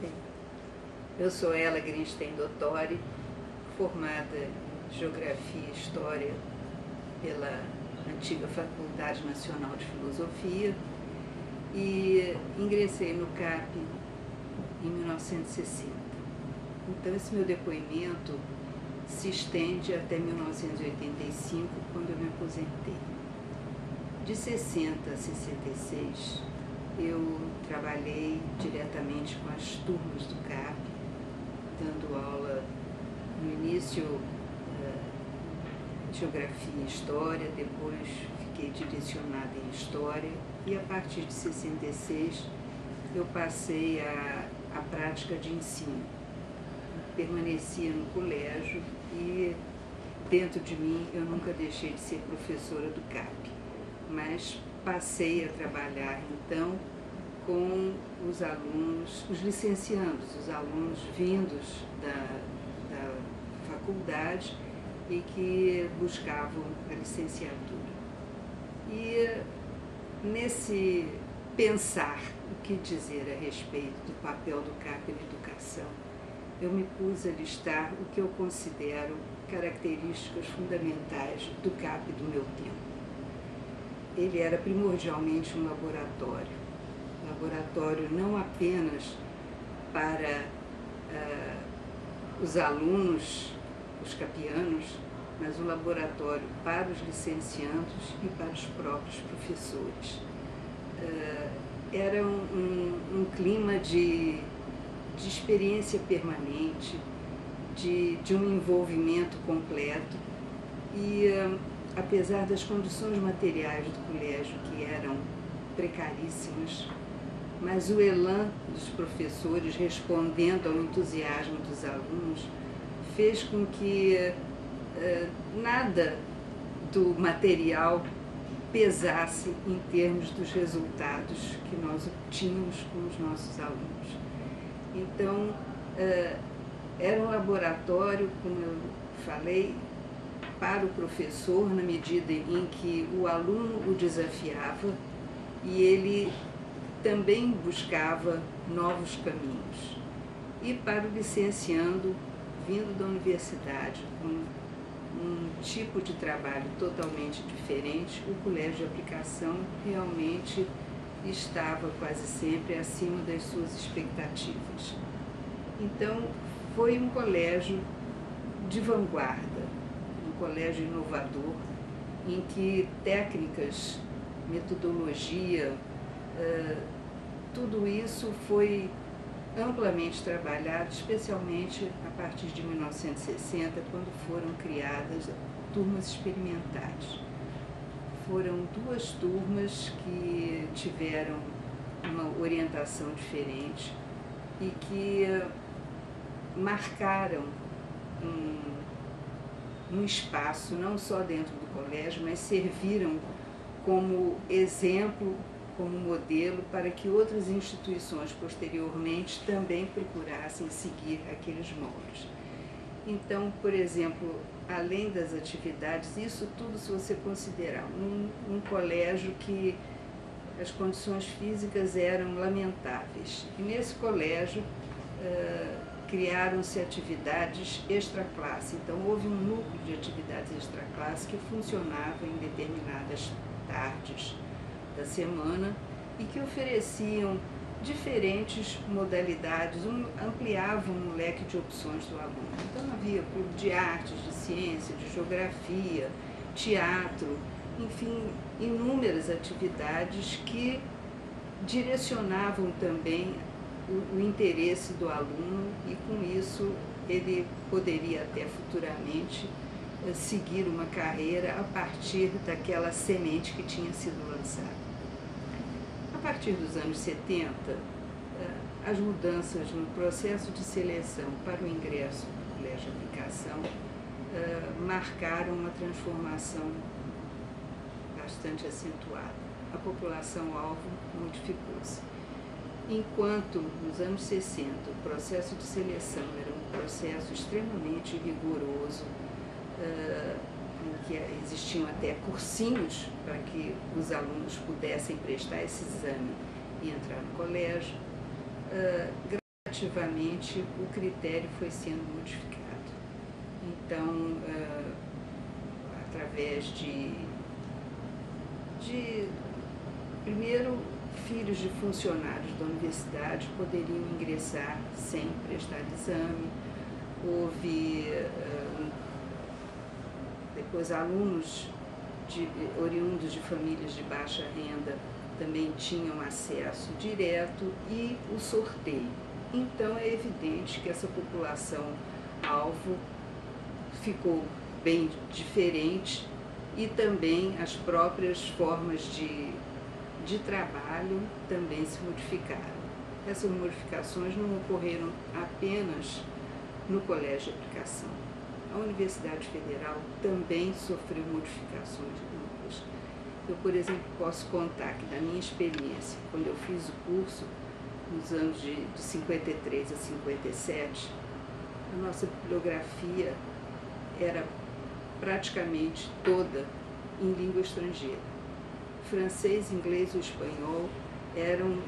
Bem, eu sou Ela Grinstein Dottori, formada em Geografia e História pela antiga Faculdade Nacional de Filosofia e ingressei no CAP em 1960. Então esse meu depoimento se estende até 1985, quando eu me aposentei. De 60 a 66, eu trabalhei diretamente com as turmas do CAP, dando aula no início de Geografia e História, depois fiquei direcionada em História e a partir de 66 eu passei à prática de ensino. Permanecia no colégio e dentro de mim eu nunca deixei de ser professora do CAP, mas passei a trabalhar então com os alunos, os licenciandos, os alunos vindos da faculdade e que buscavam a licenciatura. E nesse pensar o que dizer a respeito do papel do CAP na educação, eu me pus a listar o que eu considero características fundamentais do CAP do meu tempo. Ele era primordialmente um laboratório não apenas para os alunos, os capianos, mas um laboratório para os licenciandos e para os próprios professores. Era um clima de experiência permanente, de um envolvimento completo e, apesar das condições materiais do colégio que eram precaríssimas, mas o elan dos professores respondendo ao entusiasmo dos alunos fez com que nada do material pesasse em termos dos resultados que nós obtínhamos com os nossos alunos. Então, era um laboratório, como eu falei, para o professor, na medida em que o aluno o desafiava e ele também buscava novos caminhos. E para o licenciando, vindo da universidade, com um tipo de trabalho totalmente diferente, o colégio de aplicação realmente estava quase sempre acima das suas expectativas. Então, foi um colégio de vanguarda, um colégio inovador, em que técnicas, metodologia, tudo isso foi amplamente trabalhado, especialmente a partir de 1960, quando foram criadas turmas experimentais. Foram duas turmas que tiveram uma orientação diferente e que marcaram um espaço, não só dentro do colégio, mas serviram como exemplo, como modelo para que outras instituições posteriormente também procurassem seguir aqueles moldes. Então, por exemplo, além das atividades, isso tudo se você considerar um colégio que as condições físicas eram lamentáveis. E nesse colégio criaram-se atividades extraclasse. Então, houve um núcleo de atividades extraclasse que funcionava em determinadas tardes da semana e que ofereciam diferentes modalidades, ampliavam um leque de opções do aluno. Então havia clube de artes, de ciência, de geografia, teatro, enfim, inúmeras atividades que direcionavam também o interesse do aluno e com isso ele poderia até futuramente seguir uma carreira a partir daquela semente que tinha sido lançada. A partir dos anos 70, as mudanças no processo de seleção para o ingresso no colégio de aplicação marcaram uma transformação bastante acentuada. A população-alvo modificou-se. Enquanto nos anos 60 o processo de seleção era um processo extremamente rigoroso, em que existiam até cursinhos para que os alunos pudessem prestar esse exame e entrar no colégio, gradativamente o critério foi sendo modificado. Então, através primeiro, filhos de funcionários da universidade poderiam ingressar sem prestar exame. Houve, depois, alunos oriundos de famílias de baixa renda também tinham acesso direto, e o sorteio. Então, é evidente que essa população-alvo ficou bem diferente, e também as próprias formas de trabalho também se modificaram. Essas modificações não ocorreram apenas no Colégio de Aplicação. A Universidade Federal também sofreu modificações amplas. Eu, por exemplo, posso contar que, da minha experiência, quando eu fiz o curso, nos anos de 53 a 57, a nossa bibliografia era praticamente toda em língua estrangeira. Francês, inglês e espanhol eram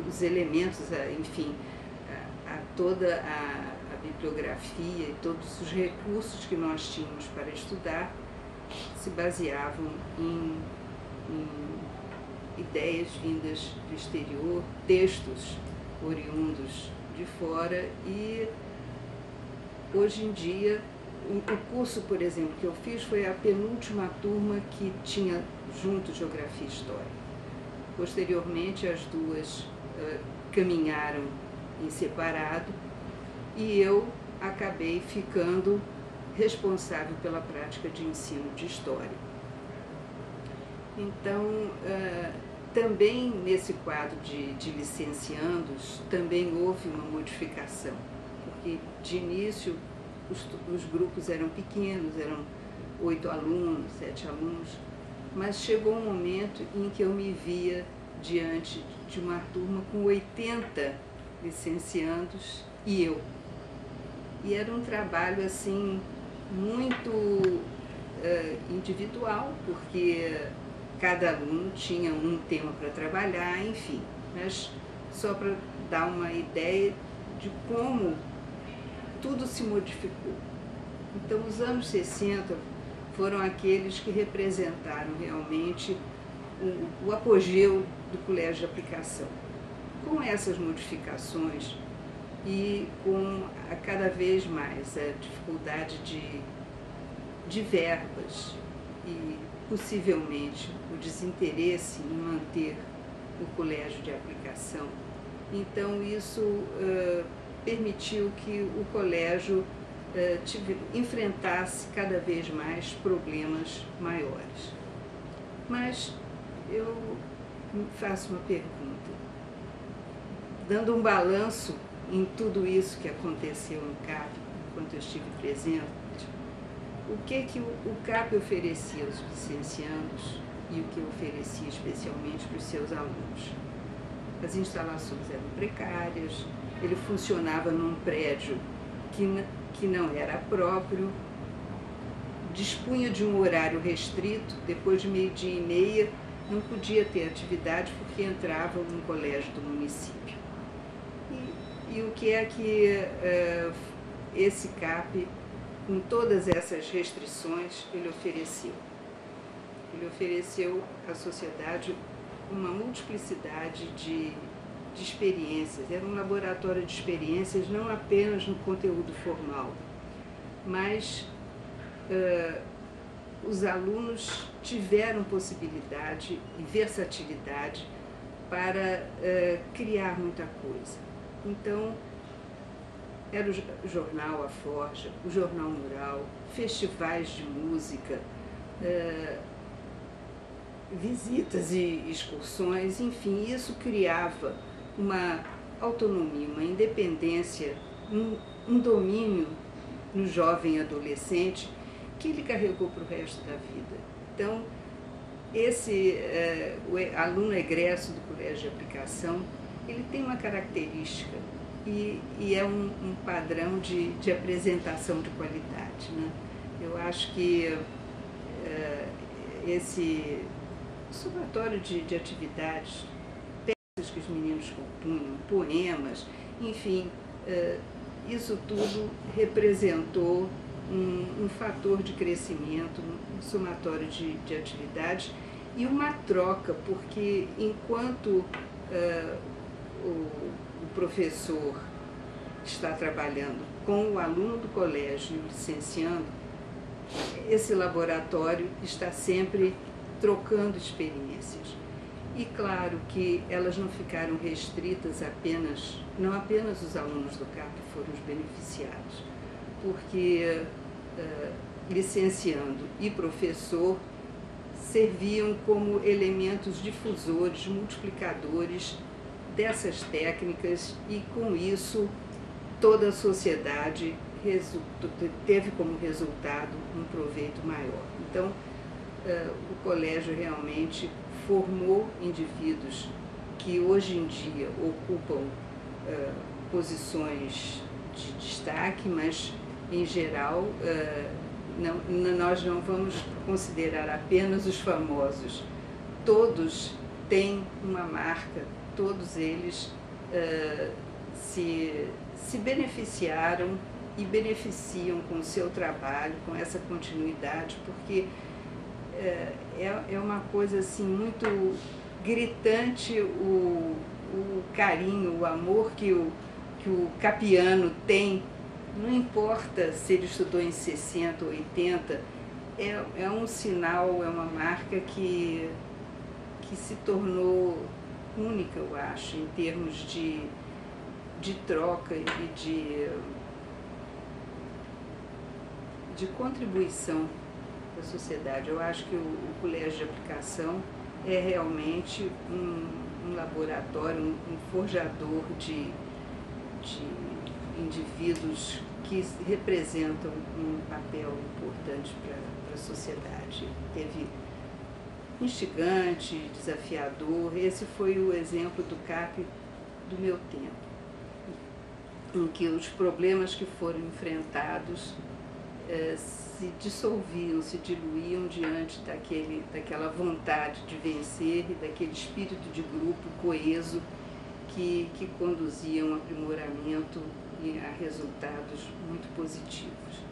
os elementos, enfim, toda a bibliografia e todos os recursos que nós tínhamos para estudar se baseavam em ideias vindas do exterior, textos oriundos de fora. E hoje em dia, o curso, por exemplo, que eu fiz foi a penúltima turma que tinha junto Geografia e História. Posteriormente, as duas caminharam em separado, e eu acabei ficando responsável pela prática de ensino de História. Então, também nesse quadro de licenciandos, também houve uma modificação, porque de início os grupos eram pequenos, eram 8 alunos, 7 alunos, mas chegou um momento em que eu me via diante de uma turma com 80 licenciandos e eu. E era um trabalho assim muito individual, porque cada aluno tinha um tema para trabalhar, enfim. Mas só para dar uma ideia de como tudo se modificou. Então, os anos 60 foram aqueles que representaram realmente o apogeu do Colégio de Aplicação. Com essas modificações e com cada vez mais a dificuldade de verbas e possivelmente o desinteresse em manter o Colégio de Aplicação, então isso permitiu que o colégio enfrentasse cada vez mais problemas maiores. Mas eu faço uma pergunta. Dando um balanço em tudo isso que aconteceu no CAP, enquanto eu estive presente, o que o CAP oferecia aos licenciandos e o que oferecia especialmente para os seus alunos? As instalações eram precárias, ele funcionava num prédio que não era próprio, dispunha de um horário restrito. Depois de 12h30 não podia ter atividade porque entrava num colégio do município. E o que é que esse CAP, com todas essas restrições, ele ofereceu? Ele ofereceu à sociedade uma multiplicidade de experiências. Era um laboratório de experiências, não apenas no conteúdo formal, mas os alunos tiveram possibilidade e versatilidade para criar muita coisa. Então, era o jornal A Forja, o jornal Mural, festivais de música, visitas e excursões, enfim, isso criava uma autonomia, uma independência, um domínio no jovem adolescente que ele carregou para o resto da vida. Então, o aluno egresso do Colégio de Aplicação, ele tem uma característica e é um padrão de apresentação de qualidade, né? Eu acho que esse somatório de atividades, peças eles compunham poemas, enfim, isso tudo representou um fator de crescimento, um somatório de atividades e uma troca, porque enquanto o professor está trabalhando com o aluno do colégio e o licenciando, esse laboratório está sempre trocando experiências. E claro que elas não ficaram restritas não apenas os alunos do CAP foram os beneficiados, porque licenciando e professor serviam como elementos difusores, multiplicadores dessas técnicas e com isso toda a sociedade teve como resultado um proveito maior. Então, o colégio realmente formou indivíduos que hoje em dia ocupam posições de destaque, mas em geral nós não vamos considerar apenas os famosos. Todos têm uma marca, todos eles se beneficiaram e beneficiam com o seu trabalho, com essa continuidade, porque é uma coisa assim muito gritante o carinho, o amor que o capiano tem, não importa se ele estudou em 60 ou 80, é um sinal, é uma marca que se tornou única, eu acho, em termos de troca e de contribuição para a sociedade. Eu acho que o colégio de aplicação é realmente um laboratório, um forjador de indivíduos que representam um papel importante para a sociedade. Teve instigante, desafiador. Esse foi o exemplo do CAP do meu tempo, em que os problemas que foram enfrentados se dissolviam, se diluíam diante daquela vontade de vencer e daquele espírito de grupo coeso que conduzia a um aprimoramento e a resultados muito positivos.